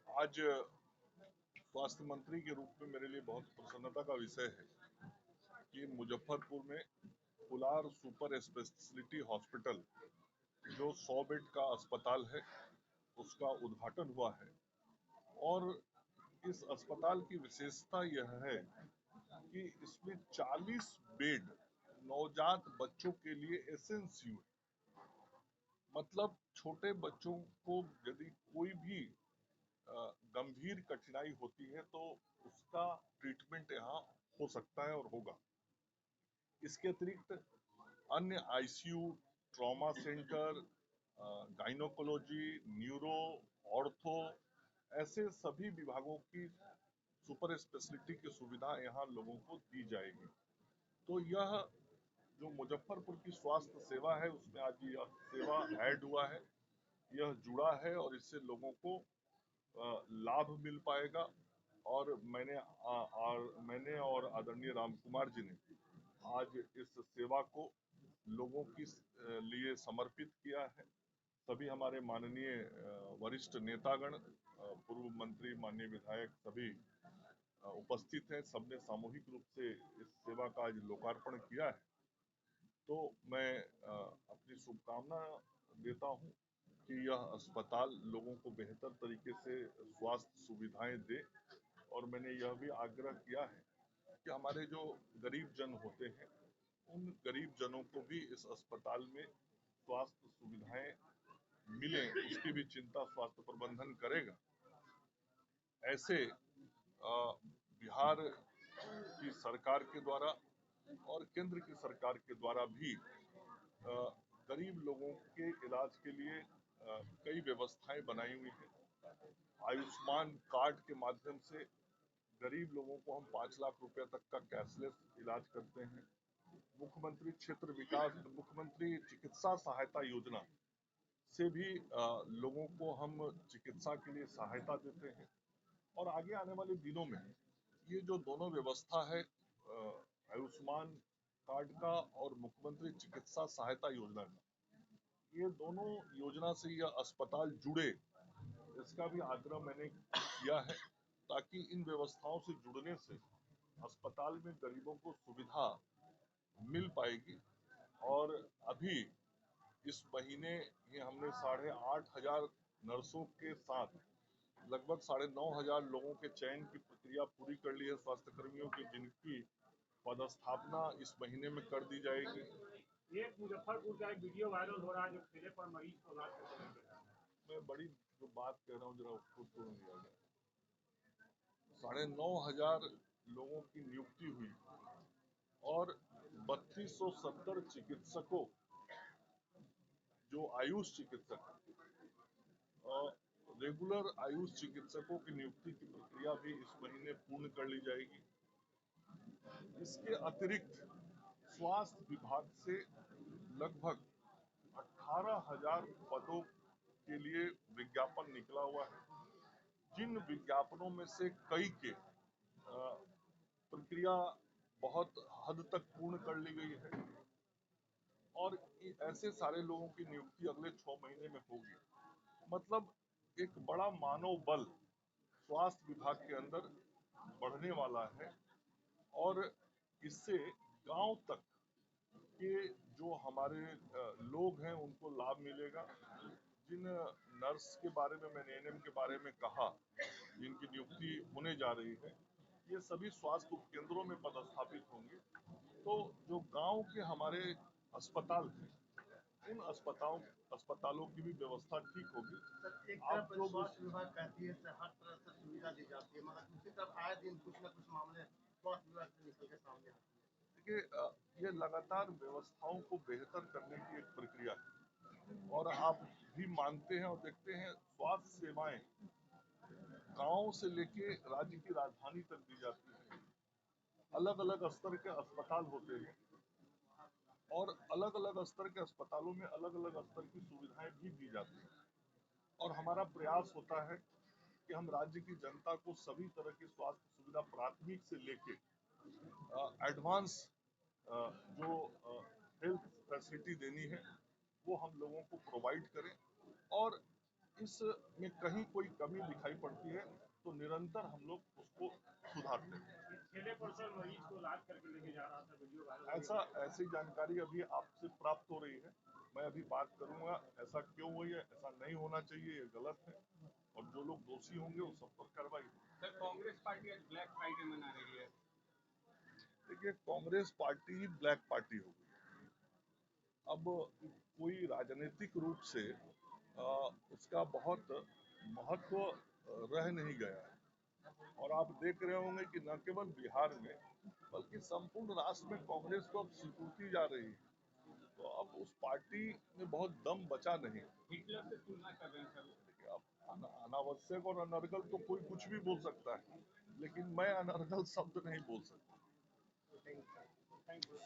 आज स्वास्थ्य मंत्री के रूप में मेरे लिए बहुत प्रसन्नता का विषय है कि मुजफ्फरपुर में पुलार सुपर स्पेशलिटी हॉस्पिटल जो 100 बेड का अस्पताल है उसका उद्घाटन हुआ है। और इस अस्पताल की विशेषता यह है कि इसमें 40 बेड नवजात बच्चों के लिए एसएनसीयू है। मतलब छोटे बच्चों को यदि कोई भी गंभीर कठिनाई होती है तो उसका ट्रीटमेंट यहाँ हो सकता है और होगा। इसके अतिरिक्त अन्य ICU, trauma centre, gynaecology, neuro, ortho ऐसे सभी विभागों की सुपर स्पेशलिटी की सुविधा यहाँ लोगों को दी जाएगी। तो यह जो मुजफ्फरपुर की स्वास्थ्य सेवा है उसमें आज यह सेवा ऐड हुआ है, यह जुड़ा है और इससे लोगों को लाभ मिल पाएगा। और मैंने और आदरणीय राम कुमार जी ने आज इस सेवा को लोगों की लिए समर्पित किया है। सभी हमारे माननीय वरिष्ठ नेतागण, पूर्व मंत्री, माननीय विधायक सभी उपस्थित हैं। सबने सामूहिक रूप से इस सेवा का आज लोकार्पण किया है। तो मैं अपनी शुभकामना देता हूं कि यह अस्पताल लोगों को बेहतर तरीके से स्वास्थ्य सुविधाएं दे। और मैंने यह भी आग्रह किया है कि हमारे जो गरीब जन होते हैं उन गरीब जनों को भी इस अस्पताल में स्वास्थ्य सुविधाएं मिले, उसकी भी चिंता स्वास्थ्य प्रबंधन करेगा। ऐसे बिहार की सरकार के द्वारा और केंद्र की सरकार के द्वारा भी गरीब लोगों के इलाज के लिए कई व्यवस्थाएं बनाई हुई हैं। आयुष्मान कार्ड के माध्यम से गरीब लोगों को हम 5 लाख रुपए तक का कैशलेस इलाज करते हैं। मुख्यमंत्री चिकित्सा सहायता योजना से भी लोगों को हम चिकित्सा के लिए सहायता देते हैं। और आगे आने वाले दिनों में ये जो दोनों व्यवस्था है, आयुष्मान कार्ड का और मुख्यमंत्री चिकित्सा सहायता योजना का, ये दोनों योजना से यह अस्पताल जुड़े, इसका भी आग्रह मैंने किया है ताकि इन व्यवस्थाओं से जुड़ने से अस्पताल में गरीबों को सुविधा मिल पाएगी। और अभी इस महीने ये हमने 8,500 नर्सों के साथ लगभग 9,500 लोगों के चयन की प्रक्रिया पूरी कर ली है, स्वास्थ्य कर्मियों की, जिनकी पदस्थापना इस महीने में कर दी जाएगी। एक मुजफ्फरपुर का एक वीडियो वायरल हो रहा है जो ठेले पर मरीज को लाद कर चले गए। मैं बड़ी जो बात कह रहा हूँ जरा उसको सुन लिया जाए। 9,500 लोगों की नियुक्ति हुई और 3,270 चिकित्सकों, जो आयुष चिकित्सक और रेगुलर आयुष चिकित्सकों की नियुक्ति की प्रक्रिया भी इस महीने पूर्ण कर ली जाएगी। इसके अतिरिक्त स्वास्थ्य विभाग से लगभग 18,000 पदों के लिए विज्ञापन निकला हुआ है, जिन विज्ञापनों में से कई के प्रक्रिया बहुत हद तक पूर्ण कर ली गई है। और ऐसे सारे लोगों की नियुक्ति अगले 6 महीने में होगी। मतलब एक बड़ा मानव बल स्वास्थ्य विभाग के अंदर बढ़ने वाला है और इससे गांव तक के जो हमारे लोग हैं उनको लाभ मिलेगा। जिन नर्स के बारे में मैंने एएनएम के बारे में कहा, जिनकी नियुक्ति होने जा रही है, ये सभी स्वास्थ्य उपकेंद्रों में पदस्थापित होंगे। तो जो गांव के हमारे अस्पताल हैं, उन अस्पतालों की भी व्यवस्था ठीक होगी। एक तरफ स्वास्थ्य विभाग कहती है हर तरह से सुविधा दी जाती है, मगर दूसरी तरफ आए दिन कुछ न कुछ मामले स्वास्थ्य विभाग से निकल के सामने आते हैं। देखिए, ये लगातार व्यवस्थाओं को बेहतर करने की एक प्रक्रिया है। और आप भी मानते हैं और देखते हैं, स्वास्थ्य सेवाएं गांव से लेके राज्य की राजधानी तक दी जाती है। अलग अलग स्तर के अस्पताल होते हैं और अलग अलग स्तर के अस्पतालों में अलग अलग स्तर की सुविधाएं भी दी जाती हैं। और हमारा प्रयास होता है कि हम राज्य की जनता को सभी तरह की स्वास्थ्य सुविधा प्राथमिक से लेके एडवांस जो हेल्थ फैसिलिटी देनी है वो हम लोगों को प्रोवाइड करें। और इसमें कहीं कोई कमी दिखाई पड़ती है तो निरंतर हम लोग उसको सुधारते हैं। ठेले पर सर मरीज को लाद करके लेके जा रहा था, वीडियो वायरल। ऐसी जानकारी अभी आपसे प्राप्त हो रही है। मैं अभी बात करूंगा ऐसा क्यों हुई है, ऐसा नहीं होना चाहिए, ये गलत है और जो लोग दोषी होंगे वो सब पर कार्रवाई होगी। सर कांग्रेस पार्टी आज ब्लैक फ्राइडे मना रही है। देखिए, कांग्रेस पार्टी ही ब्लैक पार्टी हो गई। अब कोई राजनीतिक रूप से उसका बहुत महत्व रह नहीं गया है और आप देख रहे होंगे कि न केवल बिहार में बल्कि संपूर्ण राष्ट्र में कांग्रेस को अब स्वीकृति जा रही है। तो अब उस पार्टी में बहुत दम बचा नहीं। हिटलर से तुलना कर रहे हैं सर। देखिए, अब अनावश्यक और अनर्गल तो कोई कुछ भी बोल सकता है, लेकिन मैं अनर्गल शब्द नहीं बोल सकता। Thank you.